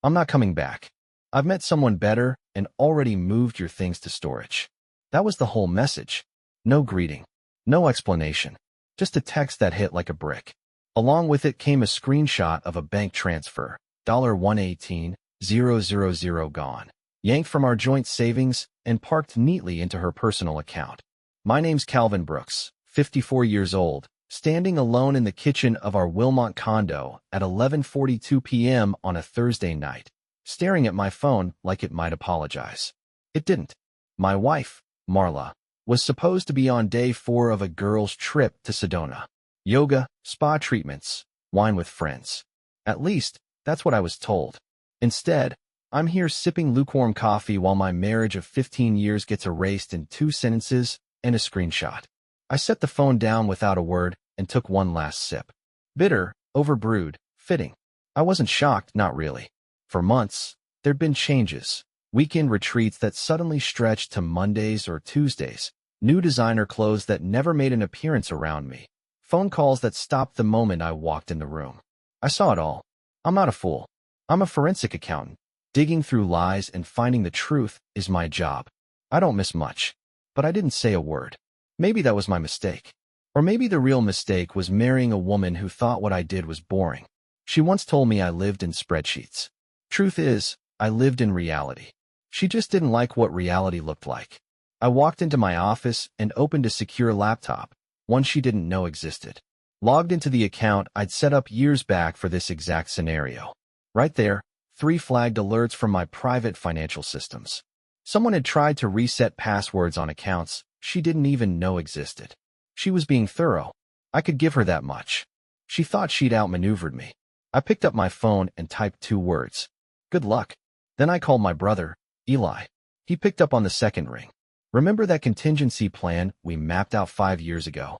I'm not coming back. I've met someone better and already moved your things to storage. That was the whole message. No greeting. No explanation. Just a text that hit like a brick. Along with it came a screenshot of a bank transfer. $118,000 gone. Yanked from our joint savings and parked neatly into her personal account. My name's Calvin Brooks, 54 years old, standing alone in the kitchen of our Wilmont condo at 11:42 p.m. on a Thursday night, staring at my phone like it might apologize. It didn't. My wife, Marla, was supposed to be on day 4 of a girls' trip to Sedona. Yoga, spa treatments, wine with friends. At least, that's what I was told. Instead, I'm here sipping lukewarm coffee while my marriage of 15 years gets erased in 2 sentences and a screenshot. I set the phone down without a word and took one last sip. Bitter, overbrewed, fitting. I wasn't shocked, not really. For months, there'd been changes. Weekend retreats that suddenly stretched to Mondays or Tuesdays. New designer clothes that never made an appearance around me. Phone calls that stopped the moment I walked in the room. I saw it all. I'm not a fool. I'm a forensic accountant. Digging through lies and finding the truth is my job. I don't miss much. But I didn't say a word. Maybe that was my mistake. Or maybe the real mistake was marrying a woman who thought what I did was boring. She once told me I lived in spreadsheets. Truth is, I lived in reality. She just didn't like what reality looked like. I walked into my office and opened a secure laptop, one she didn't know existed. Logged into the account I'd set up years back for this exact scenario. Right there, 3 flagged alerts from my private financial systems. Someone had tried to reset passwords on accounts she didn't even know existed. She was being thorough. I could give her that much. She thought she'd outmaneuvered me. I picked up my phone and typed 2 words. Good luck. Then I called my brother, Eli. He picked up on the second ring. Remember that contingency plan we mapped out 5 years ago?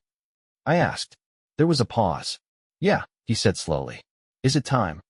I asked. There was a pause. Yeah, he said slowly. Is it time?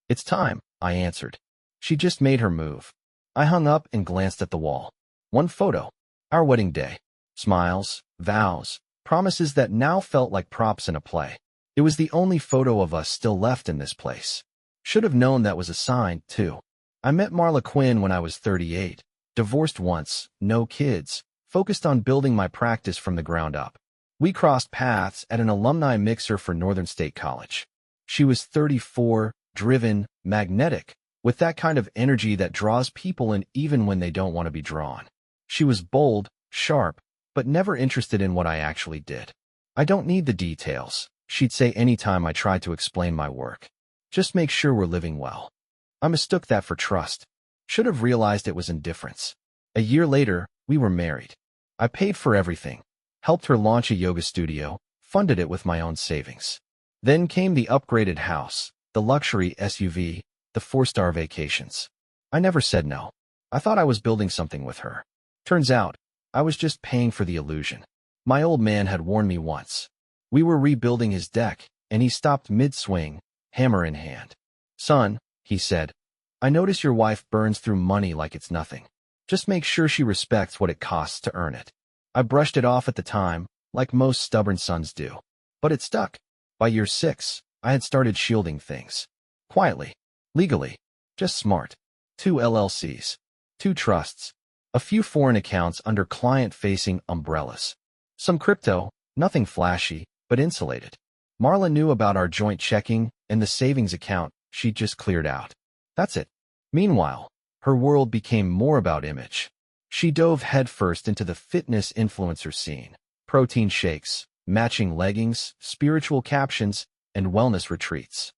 It's time, I answered. She just made her move. I hung up and glanced at the wall. One photo. Our wedding day. Smiles, vows, promises that now felt like props in a play. It was the only photo of us still left in this place. Should have known that was a sign, too. I met Marla Quinn when I was 38. Divorced once, no kids, focused on building my practice from the ground up. We crossed paths at an alumni mixer for Northern State College. She was 34, driven, magnetic, with that kind of energy that draws people in even when they don't want to be drawn. She was bold, sharp, but never interested in what I actually did. I don't need the details, she'd say anytime I tried to explain my work. Just make sure we're living well. I mistook that for trust. Should have realized it was indifference. A year later, we were married. I paid for everything, helped her launch a yoga studio, funded it with my own savings. Then came the upgraded house, the luxury SUV, the 4-star vacations. I never said no. I thought I was building something with her. Turns out, I was just paying for the illusion. My old man had warned me once. We were rebuilding his deck, and he stopped mid-swing, hammer in hand. Son, he said, I notice your wife burns through money like it's nothing. Just make sure she respects what it costs to earn it. I brushed it off at the time, like most stubborn sons do. But it stuck. By year 6, I had started shielding things. Quietly. Legally. Just smart. 2 LLCs. 2 trusts. A few foreign accounts under client-facing umbrellas. Some crypto, nothing flashy, but insulated. Marla knew about our joint checking and the savings account she'd just cleared out. That's it. Meanwhile, her world became more about image. She dove headfirst into the fitness influencer scene. Protein shakes, matching leggings, spiritual captions, and wellness retreats.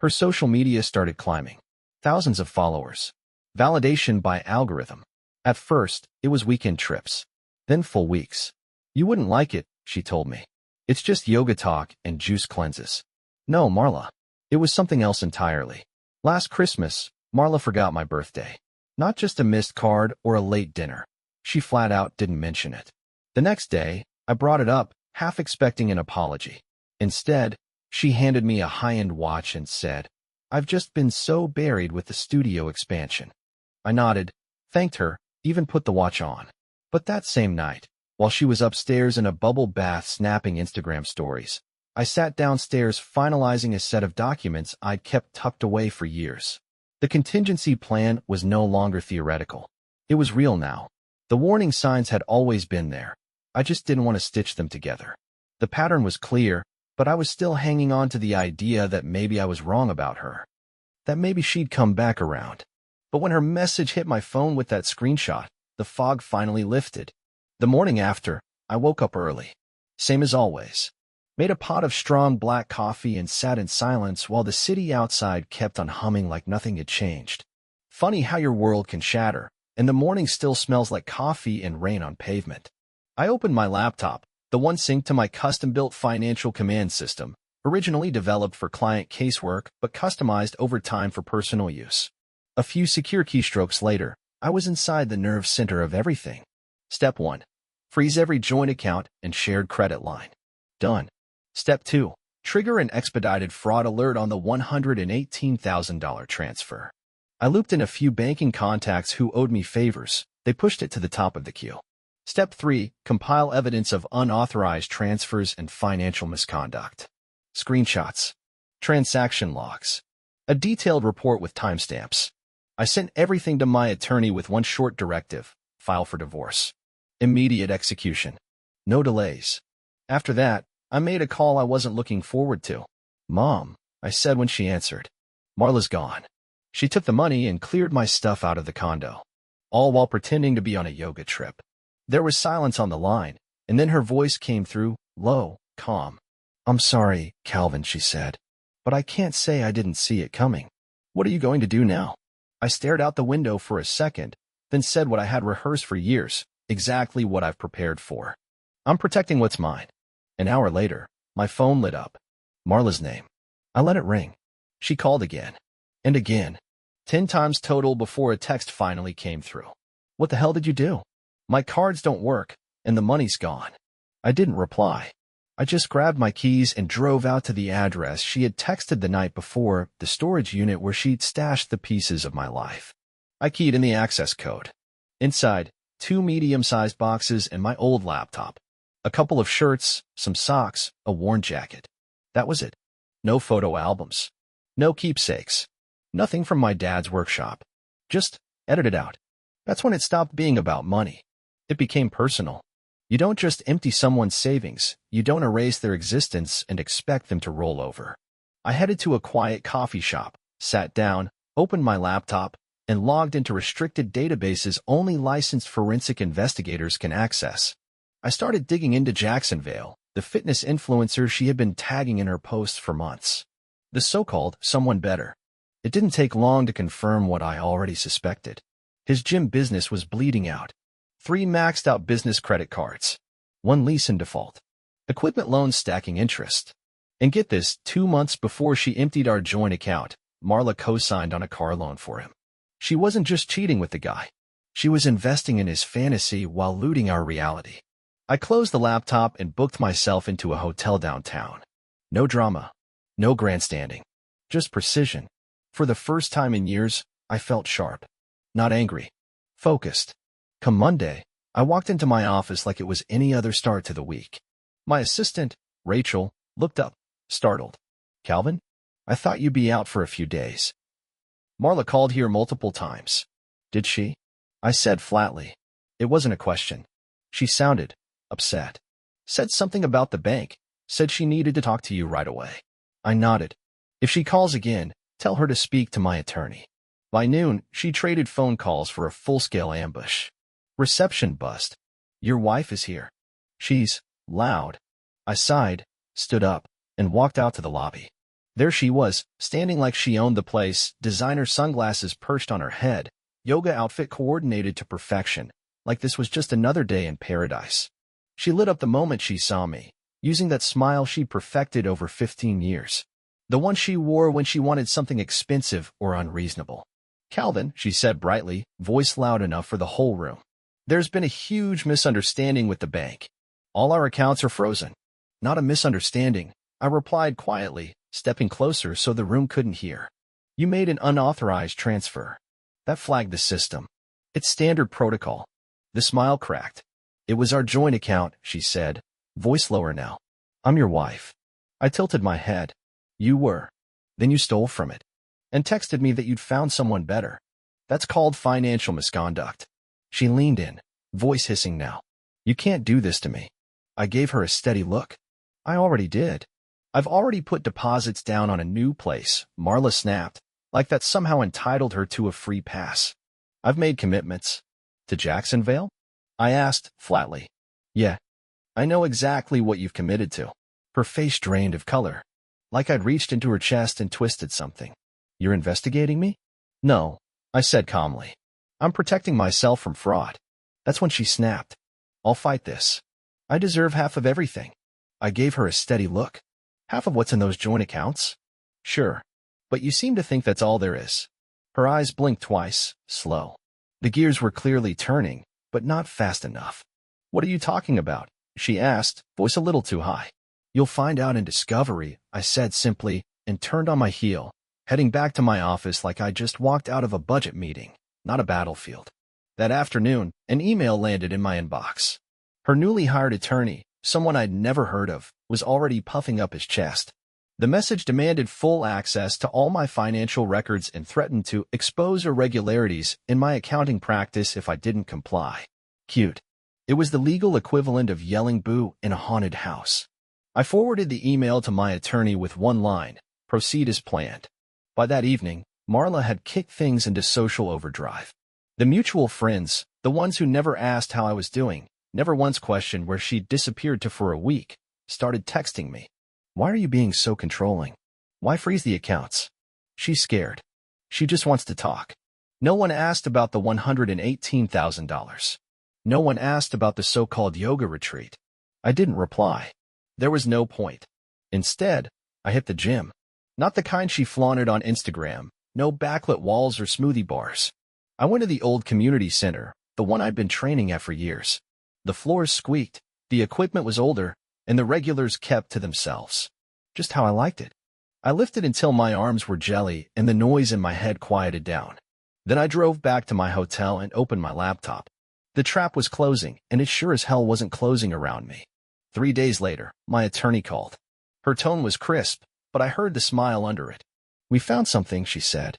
Her social media started climbing. Thousands of followers. Validation by algorithm. At first, it was weekend trips. Then full weeks. You wouldn't like it, she told me. It's just yoga talk and juice cleanses. No, Marla. It was something else entirely. Last Christmas, Marla forgot my birthday. Not just a missed card or a late dinner. She flat out didn't mention it. The next day, I brought it up, half expecting an apology. Instead, she handed me a high-end watch and said, I've just been so buried with the studio expansion. I nodded, thanked her, even put the watch on. But that same night, while she was upstairs in a bubble bath snapping Instagram stories, I sat downstairs finalizing a set of documents I'd kept tucked away for years. The contingency plan was no longer theoretical. It was real now. The warning signs had always been there. I just didn't want to stitch them together. The pattern was clear, but I was still hanging on to the idea that maybe I was wrong about her. That maybe she'd come back around. But when her message hit my phone with that screenshot, the fog finally lifted. The morning after, I woke up early. Same as always. Made a pot of strong black coffee and sat in silence while the city outside kept on humming like nothing had changed. Funny how your world can shatter, and the morning still smells like coffee and rain on pavement. I opened my laptop, the one synced to my custom-built financial command system, originally developed for client casework but customized over time for personal use. A few secure keystrokes later, I was inside the nerve center of everything. Step 1. Freeze every joint account and shared credit line. Done. Step 2. Trigger an expedited fraud alert on the $118,000 transfer. I looped in a few banking contacts who owed me favors. They pushed it to the top of the queue. Step 3. Compile evidence of unauthorized transfers and financial misconduct. Screenshots. Transaction logs. A detailed report with timestamps. I sent everything to my attorney with one short directive: file for divorce. Immediate execution. No delays. After that, I made a call I wasn't looking forward to. "Mom," I said when she answered. "Marla's gone." She took the money and cleared my stuff out of the condo, all while pretending to be on a yoga trip. There was silence on the line, and then her voice came through, low, calm. "I'm sorry, Calvin," she said, "but I can't say I didn't see it coming. What are you going to do now?" I stared out the window for a second, then said what I had rehearsed for years, exactly what I've prepared for. "I'm protecting what's mine." An hour later, my phone lit up. Marla's name. I let it ring. She called again. And again. 10 times total before a text finally came through. "What the hell did you do? My cards don't work, and the money's gone." I didn't reply. I just grabbed my keys and drove out to the address she had texted the night before, the storage unit where she'd stashed the pieces of my life. I keyed in the access code. Inside, 2 medium-sized boxes and my old laptop. A couple of shirts, some socks, a worn jacket. That was it. No photo albums. No keepsakes. Nothing from my dad's workshop. Just edited out. That's when it stopped being about money. It became personal. You don't just empty someone's savings, you don't erase their existence and expect them to roll over. I headed to a quiet coffee shop, sat down, opened my laptop, and logged into restricted databases only licensed forensic investigators can access. I started digging into Jacksonville, the fitness influencer she had been tagging in her posts for months. The so-called someone better. It didn't take long to confirm what I already suspected. His gym business was bleeding out. 3 maxed-out business credit cards. 1 lease in default. Equipment loans stacking interest. And get this, 2 months before she emptied our joint account, Marla co-signed on a car loan for him. She wasn't just cheating with the guy. She was investing in his fantasy while looting our reality. I closed the laptop and booked myself into a hotel downtown. No drama. No grandstanding. Just precision. For the first time in years, I felt sharp. Not angry. Focused. Come Monday, I walked into my office like it was any other start to the week. My assistant, Rachel, looked up, startled. "Calvin? I thought you'd be out for a few days." "Marla called here multiple times." "Did she?" I said flatly. It wasn't a question. She sounded upset. "Said something about the bank. Said she needed to talk to you right away." I nodded. "If she calls again, tell her to speak to my attorney." By noon, she traded phone calls for a full-scale ambush. Reception bust. "Your wife is here." "She's loud." I sighed, stood up, and walked out to the lobby. There she was, standing like she owned the place, designer sunglasses perched on her head, yoga outfit coordinated to perfection, like this was just another day in paradise. She lit up the moment she saw me, using that smile she'd perfected over 15 years. The one she wore when she wanted something expensive or unreasonable. "Calvin," she said brightly, voice loud enough for the whole room. "There's been a huge misunderstanding with the bank. All our accounts are frozen." "Not a misunderstanding," I replied quietly, stepping closer so the room couldn't hear. "You made an unauthorized transfer. That flagged the system. It's standard protocol." The smile cracked. "It was our joint account," she said, voice lower now. "I'm your wife." I tilted my head. "You were. Then you stole from it." and texted me that you'd found someone better. That's called financial misconduct. She leaned in, voice hissing now. You can't do this to me. I gave her a steady look. I already did. I've already put deposits down on a new place, Marla snapped, like that somehow entitled her to a free pass. I've made commitments. To Jacksonville? I asked, flatly. Yeah. I know exactly what you've committed to. Her face drained of color, like I'd reached into her chest and twisted something. You're investigating me? No, I said calmly. I'm protecting myself from fraud. That's when she snapped. I'll fight this. I deserve half of everything. I gave her a steady look. Half of what's in those joint accounts? Sure. But you seem to think that's all there is. Her eyes blinked twice, slow. The gears were clearly turning, but not fast enough. What are you talking about? She asked, voice a little too high. You'll find out in discovery, I said simply, and turned on my heel, heading back to my office like I just walked out of a budget meeting, not a battlefield. That afternoon, an email landed in my inbox. Her newly hired attorney, someone I'd never heard of, was already puffing up his chest. The message demanded full access to all my financial records and threatened to expose irregularities in my accounting practice if I didn't comply. Cute. It was the legal equivalent of yelling boo in a haunted house. I forwarded the email to my attorney with one line, proceed as planned. By that evening, Marla had kicked things into social overdrive. The mutual friends, the ones who never asked how I was doing, never once questioned where she'd disappeared to for a week, started texting me. Why are you being so controlling? Why freeze the accounts? She's scared. She just wants to talk. No one asked about the $118,000. No one asked about the so-called yoga retreat. I didn't reply. There was no point. Instead, I hit the gym. Not the kind she flaunted on Instagram, no backlit walls or smoothie bars. I went to the old community center, the one I'd been training at for years. The floors squeaked, the equipment was older, and the regulars kept to themselves. Just how I liked it. I lifted until my arms were jelly and the noise in my head quieted down. Then I drove back to my hotel and opened my laptop. The trap was closing, and it sure as hell wasn't closing around me. 3 days later, my attorney called. Her tone was crisp, but I heard the smile under it. We found something, she said.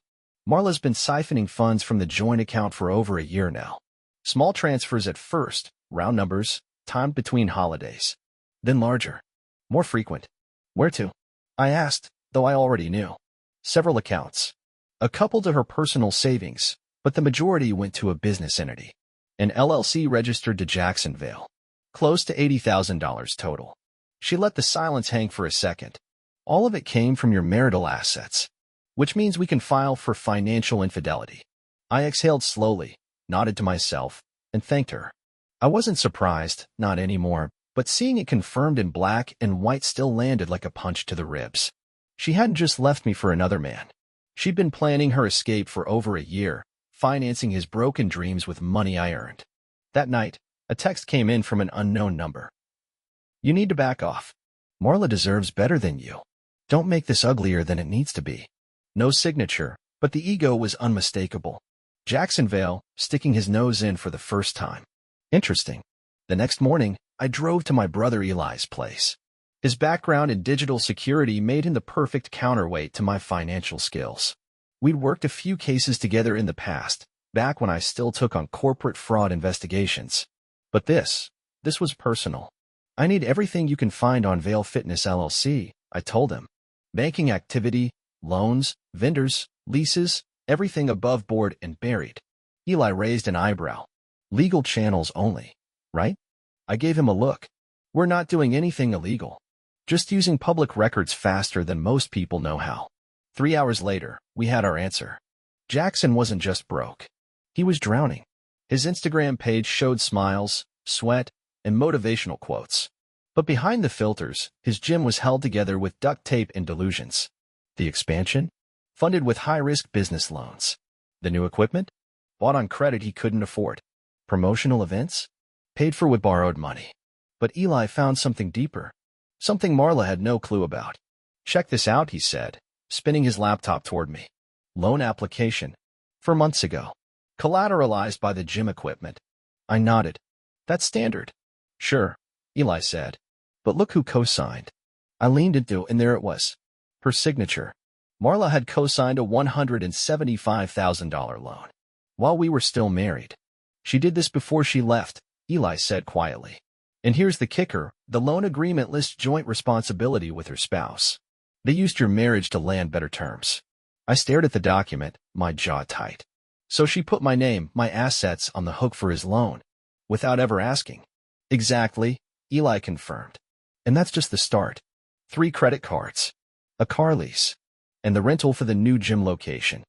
Marla's been siphoning funds from the joint account for over a year now. Small transfers at first, round numbers, timed between holidays. Then larger, more frequent. Where to? I asked, though I already knew. Several accounts. A couple to her personal savings, but the majority went to a business entity. An LLC registered to Jacksonville. Close to $80,000 total. She let the silence hang for a second. All of it came from your marital assets, which means we can file for financial infidelity. I exhaled slowly, nodded to myself, and thanked her. I wasn't surprised, not anymore, but seeing it confirmed in black and white still landed like a punch to the ribs. She hadn't just left me for another man. She'd been planning her escape for over a year, financing his broken dreams with money I earned. That night, a text came in from an unknown number. You need to back off. Marla deserves better than you. Don't make this uglier than it needs to be. No signature, but the ego was unmistakable. Jacksonville, sticking his nose in for the first time. Interesting. The next morning, I drove to my brother Eli's place. His background in digital security made him the perfect counterweight to my financial skills. We'd worked a few cases together in the past, back when I still took on corporate fraud investigations. But this was personal. I need everything you can find on Vail Fitness LLC, I told him. Banking activity, loans, vendors, leases, everything above board and buried. Eli raised an eyebrow. Legal channels only, right? I gave him a look. We're not doing anything illegal. Just using public records faster than most people know how. 3 hours later, we had our answer. Jackson wasn't just broke. He was drowning. His Instagram page showed smiles, sweat, and motivational quotes. But behind the filters, his gym was held together with duct tape and delusions. The expansion? Funded with high-risk business loans. The new equipment? Bought on credit he couldn't afford. Promotional events? Paid for with borrowed money. But Eli found something deeper. Something Marla had no clue about. Check this out, he said, spinning his laptop toward me. Loan application. For months ago. Collateralized by the gym equipment. I nodded. That's standard. Sure, Eli said. But look who co-signed. I leaned into, and there it was. Her signature. Marla had co-signed a $175,000 loan while we were still married. She did this before she left, Eli said quietly. And here's the kicker, the loan agreement lists joint responsibility with her spouse. They used your marriage to land better terms. I stared at the document, my jaw tight. So she put my name, my assets, on the hook for his loan, without ever asking. Exactly, Eli confirmed. And that's just the start. 3 credit cards, a car lease, and the rental for the new gym location.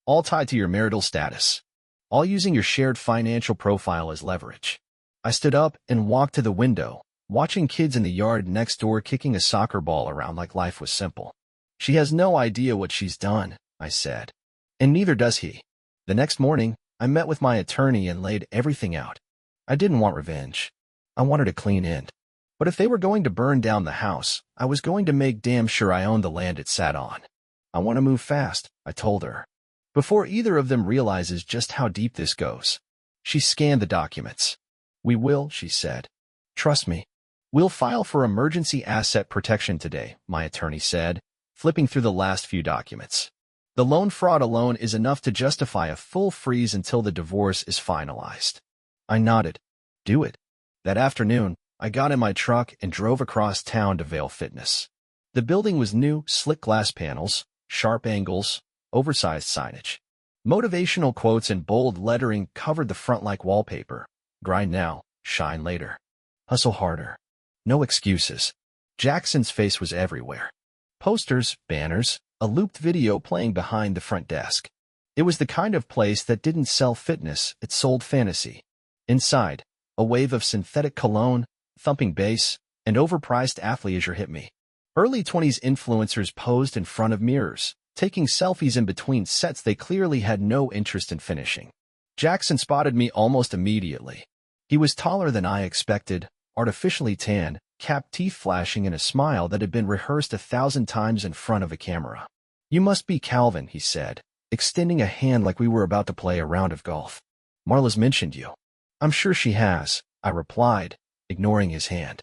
All tied to your marital status. All using your shared financial profile as leverage. I stood up and walked to the window, watching kids in the yard next door kicking a soccer ball around like life was simple. She has no idea what she's done, I said. And neither does he. The next morning, I met with my attorney and laid everything out. I didn't want revenge. I wanted a clean end. But if they were going to burn down the house, I was going to make damn sure I owned the land it sat on. I want to move fast, I told her. Before either of them realizes just how deep this goes. She scanned the documents. We will, she said. Trust me. We'll file for emergency asset protection today, my attorney said, flipping through the last few documents. The loan fraud alone is enough to justify a full freeze until the divorce is finalized. I nodded. Do it. That afternoon, I got in my truck and drove across town to Vail Fitness. The building was new, slick glass panels, sharp angles, oversized signage. Motivational quotes in bold lettering covered the front like wallpaper. Grind now, shine later. Hustle harder. No excuses. Jackson's face was everywhere. Posters, banners, a looped video playing behind the front desk. It was the kind of place that didn't sell fitness, it sold fantasy. Inside, a wave of synthetic cologne, thumping bass, and overpriced athleisure hit me. Early 20s influencers posed in front of mirrors, taking selfies in between sets they clearly had no interest in finishing. Jackson spotted me almost immediately. He was taller than I expected, artificially tan, capped teeth flashing in a smile that had been rehearsed 1,000 times in front of a camera. You must be Calvin, he said, extending a hand like we were about to play a round of golf. Marla's mentioned you. I'm sure she has, I replied, ignoring his hand.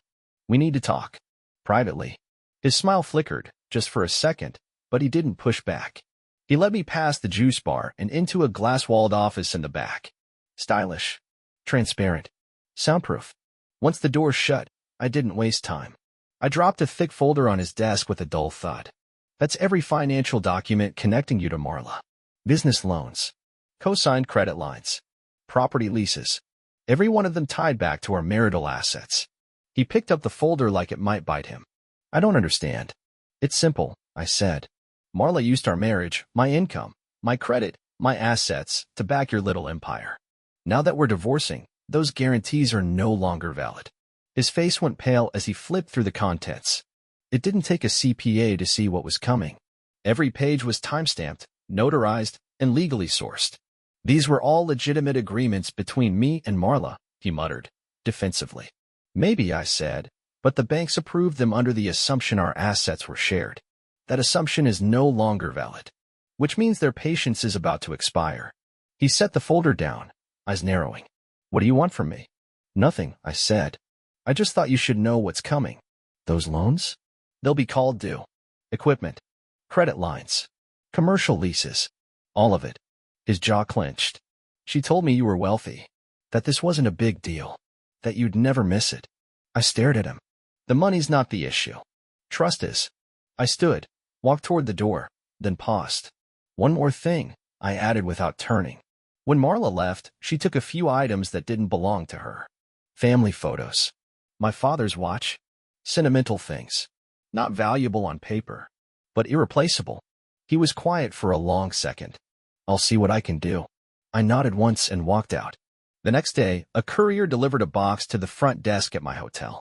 We need to talk. Privately. His smile flickered, just for a second, but he didn't push back. He led me past the juice bar and into a glass-walled office in the back. Stylish. Transparent. Soundproof. Once the door shut, I didn't waste time. I dropped a thick folder on his desk with a dull thud. That's every financial document connecting you to Marla. Business loans. Co-signed credit lines. Property leases. Every one of them tied back to our marital assets. He picked up the folder like it might bite him. I don't understand. It's simple, I said. Marla used our marriage, my income, my credit, my assets, to back your little empire. Now that we're divorcing, those guarantees are no longer valid. His face went pale as he flipped through the contents. It didn't take a CPA to see what was coming. Every page was timestamped, notarized, and legally sourced. These were all legitimate agreements between me and Marla, he muttered, defensively. Maybe, I said, but the banks approved them under the assumption our assets were shared. That assumption is no longer valid, which means their patience is about to expire. He set the folder down, eyes narrowing. What do you want from me? Nothing, I said. I just thought you should know what's coming. Those loans? They'll be called due. Equipment. Credit lines. Commercial leases. All of it. His jaw clenched. She told me you were wealthy. That this wasn't a big deal. That you'd never miss it. I stared at him. The money's not the issue. Trust is. I stood, walked toward the door, then paused. One more thing, I added without turning. When Marla left, she took a few items that didn't belong to her. Family photos. My father's watch. Sentimental things. Not valuable on paper, but irreplaceable. He was quiet for a long second. I'll see what I can do. I nodded once and walked out. The next day, a courier delivered a box to the front desk at my hotel.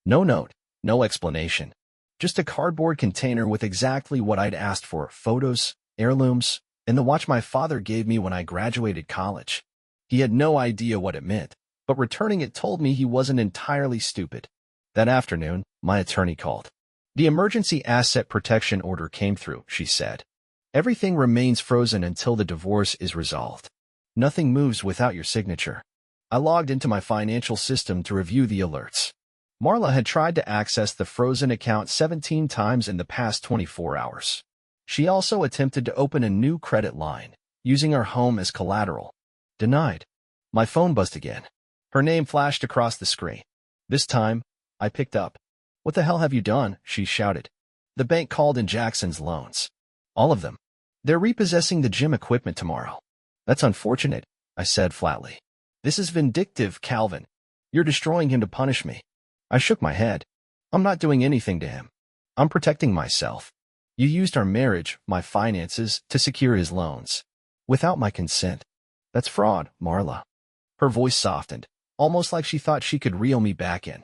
No note, no explanation. Just a cardboard container with exactly what I'd asked for, photos, heirlooms, and the watch my father gave me when I graduated college. He had no idea what it meant, but returning it told me he wasn't entirely stupid. That afternoon, my attorney called. The emergency asset protection order came through, she said. Everything remains frozen until the divorce is resolved. Nothing moves without your signature. I logged into my financial system to review the alerts. Marla had tried to access the frozen account 17 times in the past 24 hours. She also attempted to open a new credit line, using our home as collateral. Denied. My phone buzzed again. Her name flashed across the screen. This time, I picked up. "What the hell have you done?" she shouted. "The bank called in Jackson's loans. All of them. They're repossessing the gym equipment tomorrow." "That's unfortunate," I said flatly. "This is vindictive, Calvin. You're destroying him to punish me." I shook my head. "I'm not doing anything to him. I'm protecting myself. You used our marriage, my finances, to secure his loans. Without my consent. That's fraud, Marla." Her voice softened, almost like she thought she could reel me back in.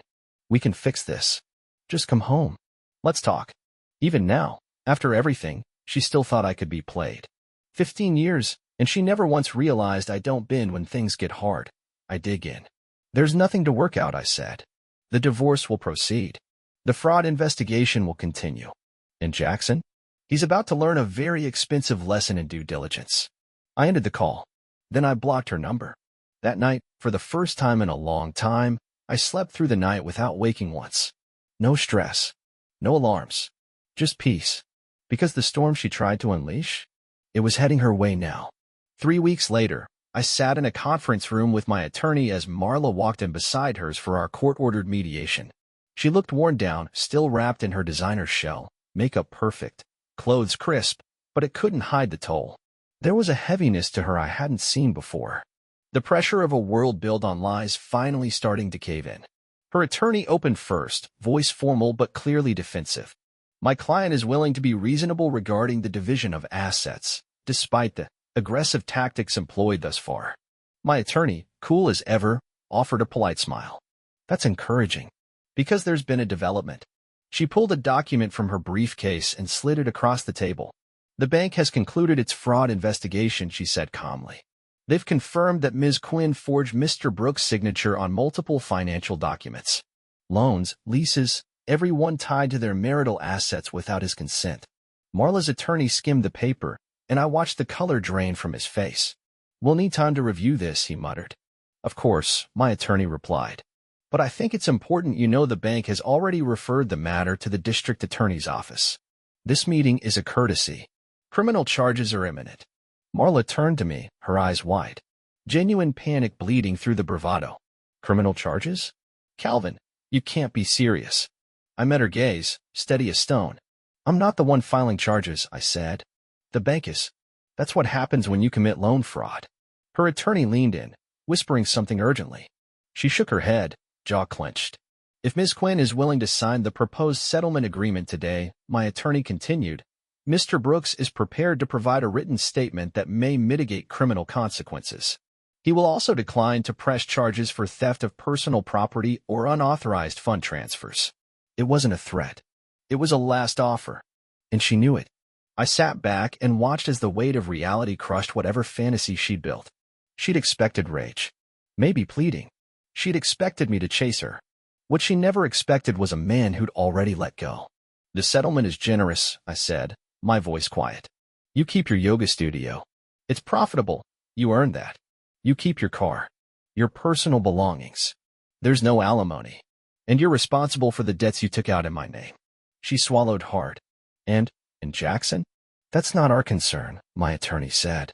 "We can fix this. Just come home. Let's talk." Even now, after everything, she still thought I could be played. 15 years, and she never once realized I don't bend when things get hard. I dig in. "There's nothing to work out," I said. "The divorce will proceed. The fraud investigation will continue. And Jackson? He's about to learn a very expensive lesson in due diligence." I ended the call. Then I blocked her number. That night, for the first time in a long time, I slept through the night without waking once. No stress. No alarms. Just peace. Because the storm she tried to unleash? It was heading her way now. 3 weeks later, I sat in a conference room with my attorney as Marla walked in beside hers for our court-ordered mediation. She looked worn down, still wrapped in her designer shell, makeup perfect, clothes crisp, but it couldn't hide the toll. There was a heaviness to her I hadn't seen before. The pressure of a world built on lies finally starting to cave in. Her attorney opened first, voice formal but clearly defensive. "My client is willing to be reasonable regarding the division of assets, despite the aggressive tactics employed thus far." My attorney, cool as ever, offered a polite smile. "That's encouraging. Because there's been a development." She pulled a document from her briefcase and slid it across the table. "The bank has concluded its fraud investigation," she said calmly. "They've confirmed that Ms. Quinn forged Mr. Brooks' signature on multiple financial documents. Loans, leases, every one tied to their marital assets without his consent." Marla's attorney skimmed the paper, and I watched the color drain from his face. "We'll need time to review this," he muttered. "Of course," my attorney replied. "But I think it's important you know the bank has already referred the matter to the district attorney's office. This meeting is a courtesy. Criminal charges are imminent." Marla turned to me, her eyes wide. Genuine panic bleeding through the bravado. "Criminal charges? Calvin, you can't be serious." I met her gaze, steady as stone. "I'm not the one filing charges," I said. "The bank is. That's what happens when you commit loan fraud." Her attorney leaned in, whispering something urgently. She shook her head, jaw clenched. "If Ms. Quinn is willing to sign the proposed settlement agreement today," my attorney continued, "Mr. Brooks is prepared to provide a written statement that may mitigate criminal consequences. He will also decline to press charges for theft of personal property or unauthorized fund transfers." It wasn't a threat. It was a last offer. And she knew it. I sat back and watched as the weight of reality crushed whatever fantasy she'd built. She'd expected rage. Maybe pleading. She'd expected me to chase her. What she never expected was a man who'd already let go. "The settlement is generous," I said, my voice quiet. "You keep your yoga studio. It's profitable. You earned that. You keep your car. Your personal belongings. There's no alimony. And you're responsible for the debts you took out in my name." She swallowed hard. And Jackson? "That's not our concern," my attorney said.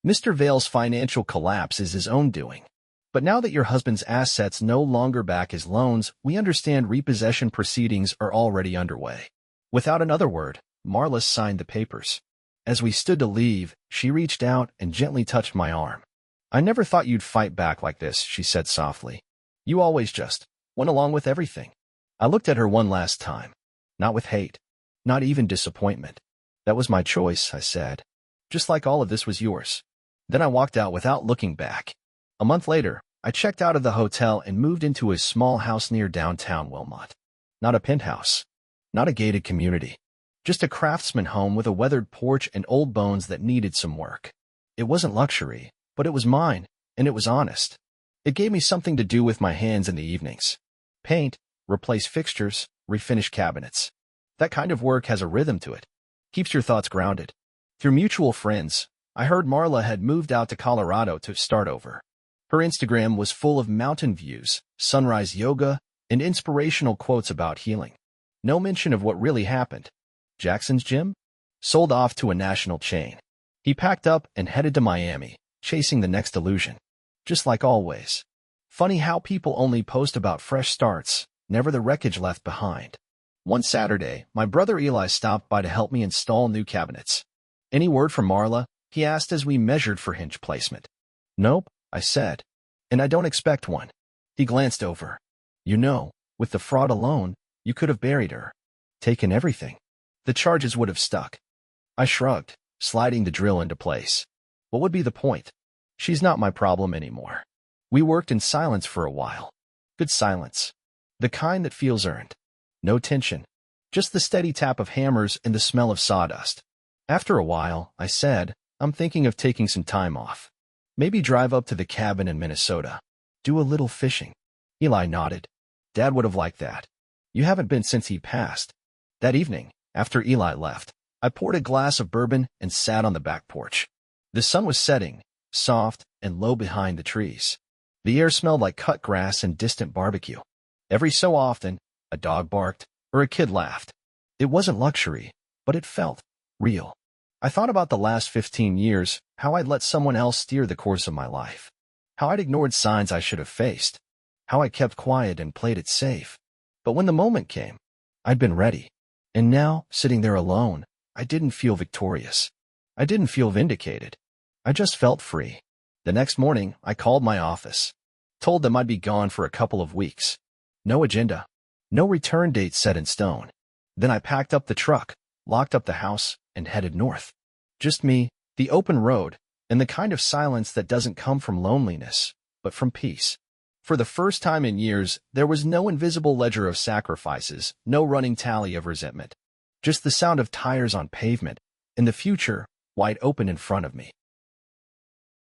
"Mr. Vale's financial collapse is his own doing. But now that your husband's assets no longer back his loans, we understand repossession proceedings are already underway." Without another word, Marla signed the papers. As we stood to leave, she reached out and gently touched my arm. "I never thought you'd fight back like this," she said softly. "You always just went along with everything." I looked at her one last time. Not with hate. Not even disappointment. "That was my choice," I said. "Just like all of this was yours." Then I walked out without looking back. A month later, I checked out of the hotel and moved into a small house near downtown Wilmot. Not a penthouse. Not a gated community. Just a craftsman home with a weathered porch and old bones that needed some work. It wasn't luxury, but it was mine, and it was honest. It gave me something to do with my hands in the evenings. Paint, replace fixtures, refinish cabinets. That kind of work has a rhythm to it. Keeps your thoughts grounded. Through mutual friends, I heard Marla had moved out to Colorado to start over. Her Instagram was full of mountain views, sunrise yoga, and inspirational quotes about healing. No mention of what really happened. Jackson's gym? sold off to a national chain. He packed up and headed to Miami, chasing the next illusion. Just like always. Funny how people only post about fresh starts, never the wreckage left behind. One Saturday, my brother Eli stopped by to help me install new cabinets. "Any word from Marla?" he asked as we measured for hinge placement. "Nope," I said. "And I don't expect one." He glanced over. "You know, with the fraud alone, you could have buried her. Taken everything. The charges would have stuck." I shrugged, sliding the drill into place. What would be the point? She's not my problem anymore. We worked in silence for a while. Good silence. The kind that feels earned. No tension. Just the steady tap of hammers and the smell of sawdust. After a while, I said, "I'm thinking of taking some time off. Maybe drive up to the cabin in Minnesota. Do a little fishing." Eli nodded. "Dad would have liked that. You haven't been since he passed." That evening, after Eli left, I poured a glass of bourbon and sat on the back porch. The sun was setting, soft and low behind the trees. The air smelled like cut grass and distant barbecue. Every so often, a dog barked or a kid laughed. It wasn't luxury, but it felt real. I thought about the last 15 years, how I'd let someone else steer the course of my life. How I'd ignored signs I should have faced. How I kept quiet and played it safe. But when the moment came, I'd been ready. And now, sitting there alone, I didn't feel victorious. I didn't feel vindicated. I just felt free. The next morning, I called my office. Told them I'd be gone for a couple of weeks. No agenda. No return date set in stone. Then I packed up the truck, locked up the house, and headed north. Just me, the open road, and the kind of silence that doesn't come from loneliness, but from peace. For the first time in years, there was no invisible ledger of sacrifices, no running tally of resentment. Just the sound of tires on pavement, and the future wide open in front of me.